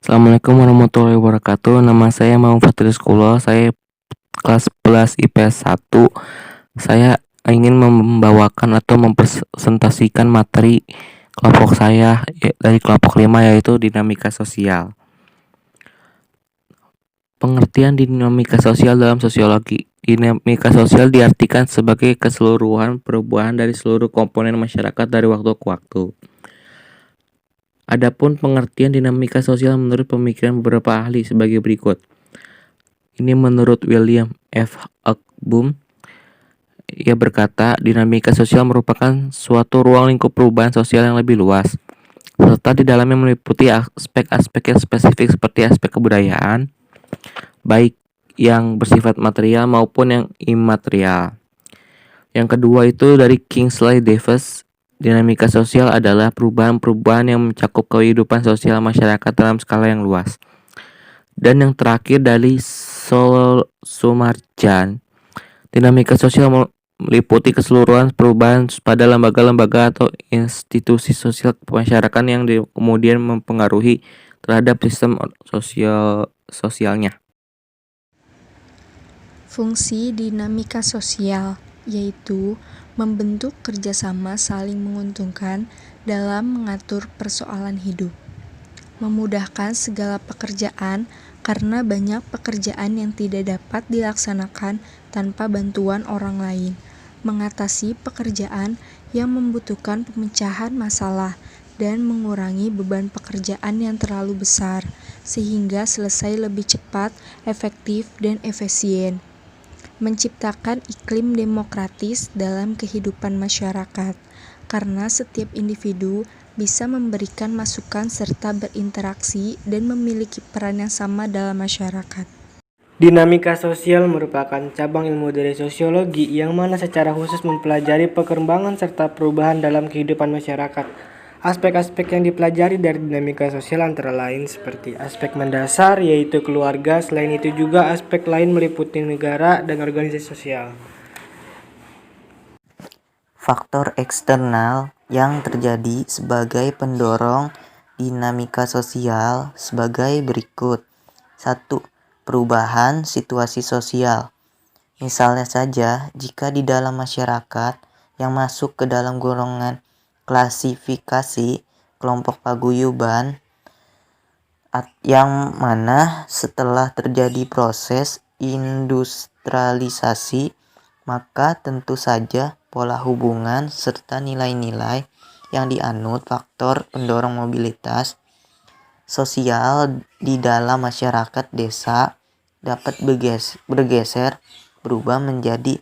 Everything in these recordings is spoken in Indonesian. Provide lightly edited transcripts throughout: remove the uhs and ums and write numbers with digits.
Assalamualaikum warahmatullahi wabarakatuh. Nama saya Muhammad Fadrizkullah. Saya kelas 11 IPS 1. Saya ingin membawakan atau mempresentasikan materi kelompok saya dari kelompok 5, yaitu dinamika sosial. Pengertian dinamika sosial dalam sosiologi. Dinamika sosial diartikan sebagai keseluruhan perubahan dari seluruh komponen masyarakat dari waktu ke waktu. Adapun pengertian dinamika sosial menurut pemikiran beberapa ahli sebagai berikut. Ini menurut William F. Ekbom. Ia berkata, dinamika sosial merupakan suatu ruang lingkup perubahan sosial yang lebih luas, serta di dalamnya meliputi aspek-aspek yang spesifik seperti aspek kebudayaan, baik yang bersifat material maupun yang imaterial. Yang kedua itu dari Kingsley Davis. Dinamika sosial adalah perubahan-perubahan yang mencakup kehidupan sosial masyarakat dalam skala yang luas. Dan yang terakhir dari Sumarjan. Dinamika sosial meliputi keseluruhan perubahan pada lembaga-lembaga atau institusi sosial masyarakat yang kemudian mempengaruhi terhadap sistem sosialnya. Fungsi dinamika sosial yaitu membentuk kerjasama saling menguntungkan dalam mengatur persoalan hidup, memudahkan segala pekerjaan karena banyak pekerjaan yang tidak dapat dilaksanakan tanpa bantuan orang lain, mengatasi pekerjaan yang membutuhkan pemecahan masalah, dan mengurangi beban pekerjaan yang terlalu besar, sehingga selesai lebih cepat, efektif, dan efisien. Menciptakan iklim demokratis dalam kehidupan masyarakat, karena setiap individu bisa memberikan masukan serta berinteraksi dan memiliki peran yang sama dalam masyarakat. Dinamika sosial merupakan cabang ilmu dari sosiologi yang mana secara khusus mempelajari perkembangan serta perubahan dalam kehidupan masyarakat. Aspek-aspek yang dipelajari dari dinamika sosial antara lain seperti aspek mendasar yaitu keluarga, selain itu juga aspek lain meliputi negara dan organisasi sosial. Faktor eksternal yang terjadi sebagai pendorong dinamika sosial sebagai berikut. 1. Perubahan situasi sosial. Misalnya saja, jika di dalam masyarakat yang masuk ke dalam golongan klasifikasi kelompok paguyuban yang mana setelah terjadi proses industrialisasi, maka tentu saja pola hubungan serta nilai-nilai yang dianut faktor pendorong mobilitas sosial di dalam masyarakat desa dapat bergeser berubah menjadi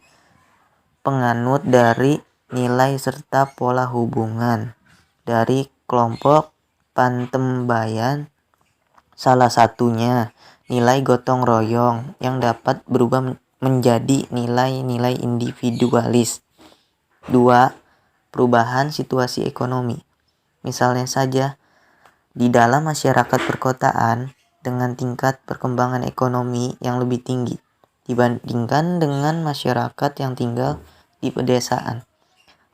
penganut dari nilai serta pola hubungan dari kelompok pantembayan. Salah satunya nilai gotong royong yang dapat berubah menjadi nilai-nilai individualis. 2. Perubahan situasi ekonomi. Misalnya saja, di dalam masyarakat perkotaan dengan tingkat perkembangan ekonomi yang lebih tinggi dibandingkan dengan masyarakat yang tinggal di pedesaan.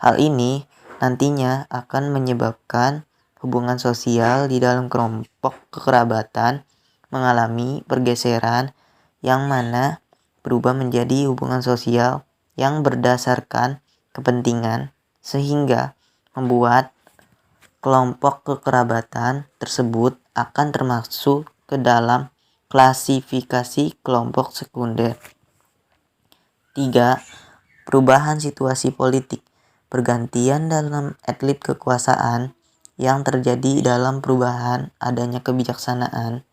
Hal ini nantinya akan menyebabkan hubungan sosial di dalam kelompok kekerabatan mengalami pergeseran yang mana berubah menjadi hubungan sosial yang berdasarkan kepentingan sehingga membuat kelompok kekerabatan tersebut akan termasuk ke dalam klasifikasi kelompok sekunder. 3. Perubahan situasi politik. Pergantian dalam elit kekuasaan yang terjadi dalam perubahan adanya kebijaksanaan.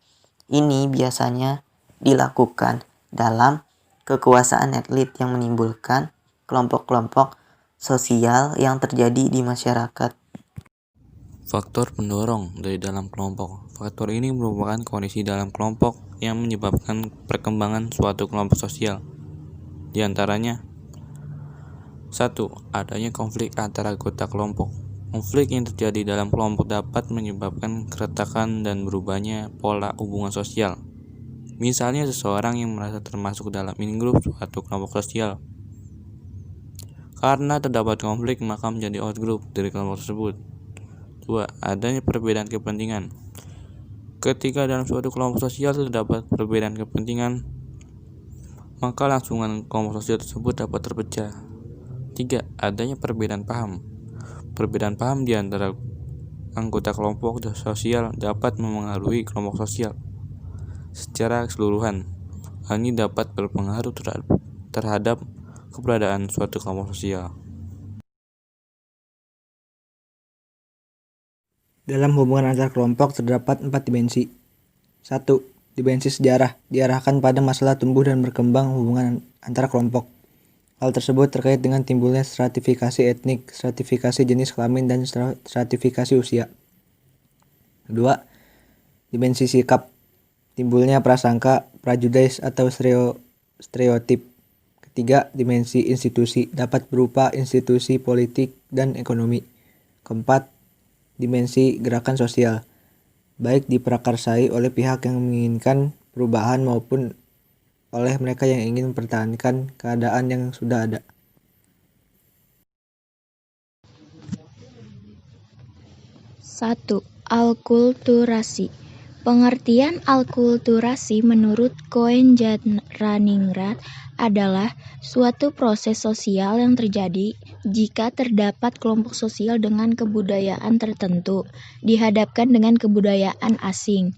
Ini biasanya dilakukan dalam kekuasaan elit yang menimbulkan kelompok-kelompok sosial yang terjadi di masyarakat. Faktor pendorong dari dalam kelompok. Faktor ini merupakan kondisi dalam kelompok yang menyebabkan perkembangan suatu kelompok sosial. Di antaranya, 1. Adanya konflik antara anggota kelompok. Konflik yang terjadi dalam kelompok dapat menyebabkan keretakan dan berubahnya pola hubungan sosial. Misalnya seseorang yang merasa termasuk dalam in-group suatu kelompok sosial. Karena terdapat konflik, maka menjadi out-group dari kelompok tersebut. 2. Adanya perbedaan kepentingan. Ketika dalam suatu kelompok sosial terdapat perbedaan kepentingan, maka langsungan kelompok sosial tersebut dapat terpecah. 3. Adanya perbedaan paham. Perbedaan paham di antara anggota kelompok sosial dapat memengaruhi kelompok sosial secara keseluruhan. Hal ini dapat berpengaruh terhadap keberadaan suatu kelompok sosial. Dalam hubungan antar kelompok terdapat 4 dimensi. 1. Dimensi sejarah diarahkan pada masalah tumbuh dan berkembang hubungan antar kelompok. Hal tersebut terkait dengan timbulnya stratifikasi etnik, stratifikasi jenis kelamin, dan stratifikasi usia. 2. Dimensi sikap timbulnya prasangka, prajudis atau stereotip. 3. Dimensi institusi dapat berupa institusi politik dan ekonomi. 4. Dimensi gerakan sosial, baik diprakarsai oleh pihak yang menginginkan perubahan maupun oleh mereka yang ingin mempertahankan keadaan yang sudah ada. Satu, alkulturasi. Pengertian alkulturasi menurut Koen-Janraningrat adalah suatu proses sosial yang terjadi jika terdapat kelompok sosial dengan kebudayaan tertentu dihadapkan dengan kebudayaan asing.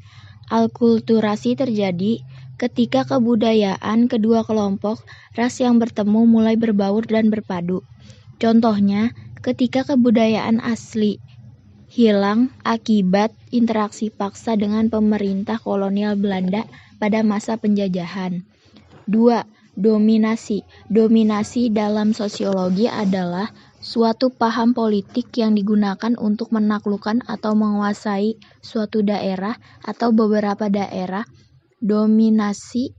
Alkulturasi terjadi ketika kebudayaan kedua kelompok ras yang bertemu mulai berbaur dan berpadu. Contohnya, ketika kebudayaan asli hilang akibat interaksi paksa dengan pemerintah kolonial Belanda pada masa penjajahan. 2. Dominasi. Dominasi dalam sosiologi adalah suatu paham politik yang digunakan untuk menaklukkan atau menguasai suatu daerah atau beberapa daerah. Dominasi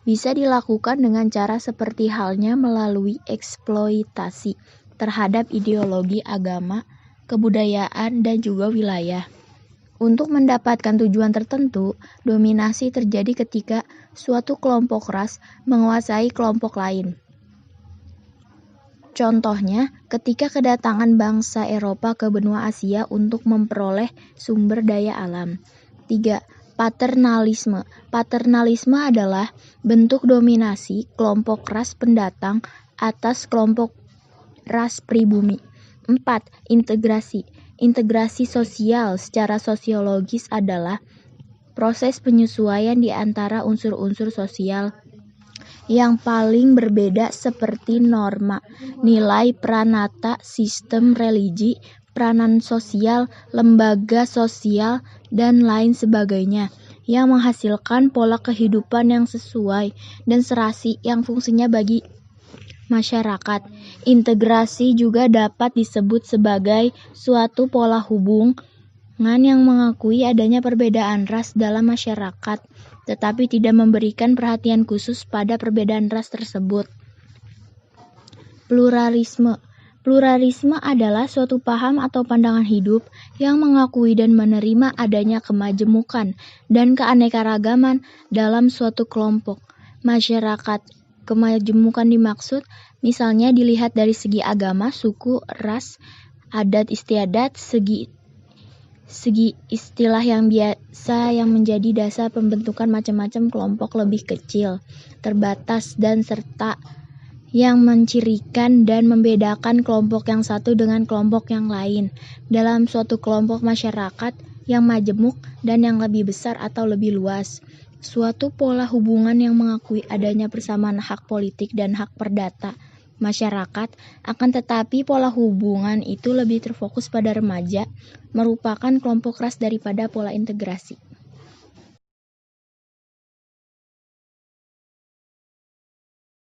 bisa dilakukan dengan cara seperti halnya melalui eksploitasi terhadap ideologi agama, kebudayaan, dan juga wilayah. Untuk mendapatkan tujuan tertentu, dominasi terjadi ketika suatu kelompok ras menguasai kelompok lain. Contohnya, ketika kedatangan bangsa Eropa ke benua Asia untuk memperoleh sumber daya alam. 3. Paternalisme. Paternalisme adalah bentuk dominasi kelompok ras pendatang atas kelompok ras pribumi. 4. Integrasi. Integrasi sosial secara sosiologis adalah proses penyesuaian di antara unsur-unsur sosial yang paling berbeda seperti norma, nilai, pranata, sistem religi, peranan sosial, lembaga sosial, dan lain sebagainya, yang menghasilkan pola kehidupan yang sesuai dan serasi yang fungsinya bagi masyarakat. Integrasi juga dapat disebut sebagai suatu pola hubungan yang mengakui adanya perbedaan ras dalam masyarakat, tetapi tidak memberikan perhatian khusus pada perbedaan ras tersebut. Pluralisme. Pluralisme adalah suatu paham atau pandangan hidup yang mengakui dan menerima adanya kemajemukan dan keanekaragaman dalam suatu kelompok masyarakat. Kemajemukan dimaksud misalnya dilihat dari segi agama, suku, ras, adat istiadat, segi istilah yang biasa yang menjadi dasar pembentukan macam-macam kelompok lebih kecil, terbatas, dan serta yang mencirikan dan membedakan kelompok yang satu dengan kelompok yang lain dalam suatu kelompok masyarakat yang majemuk dan yang lebih besar atau lebih luas. Suatu pola hubungan yang mengakui adanya persamaan hak politik dan hak perdata masyarakat, akan tetapi pola hubungan itu lebih terfokus pada remaja, merupakan kelompok ras daripada pola integrasi.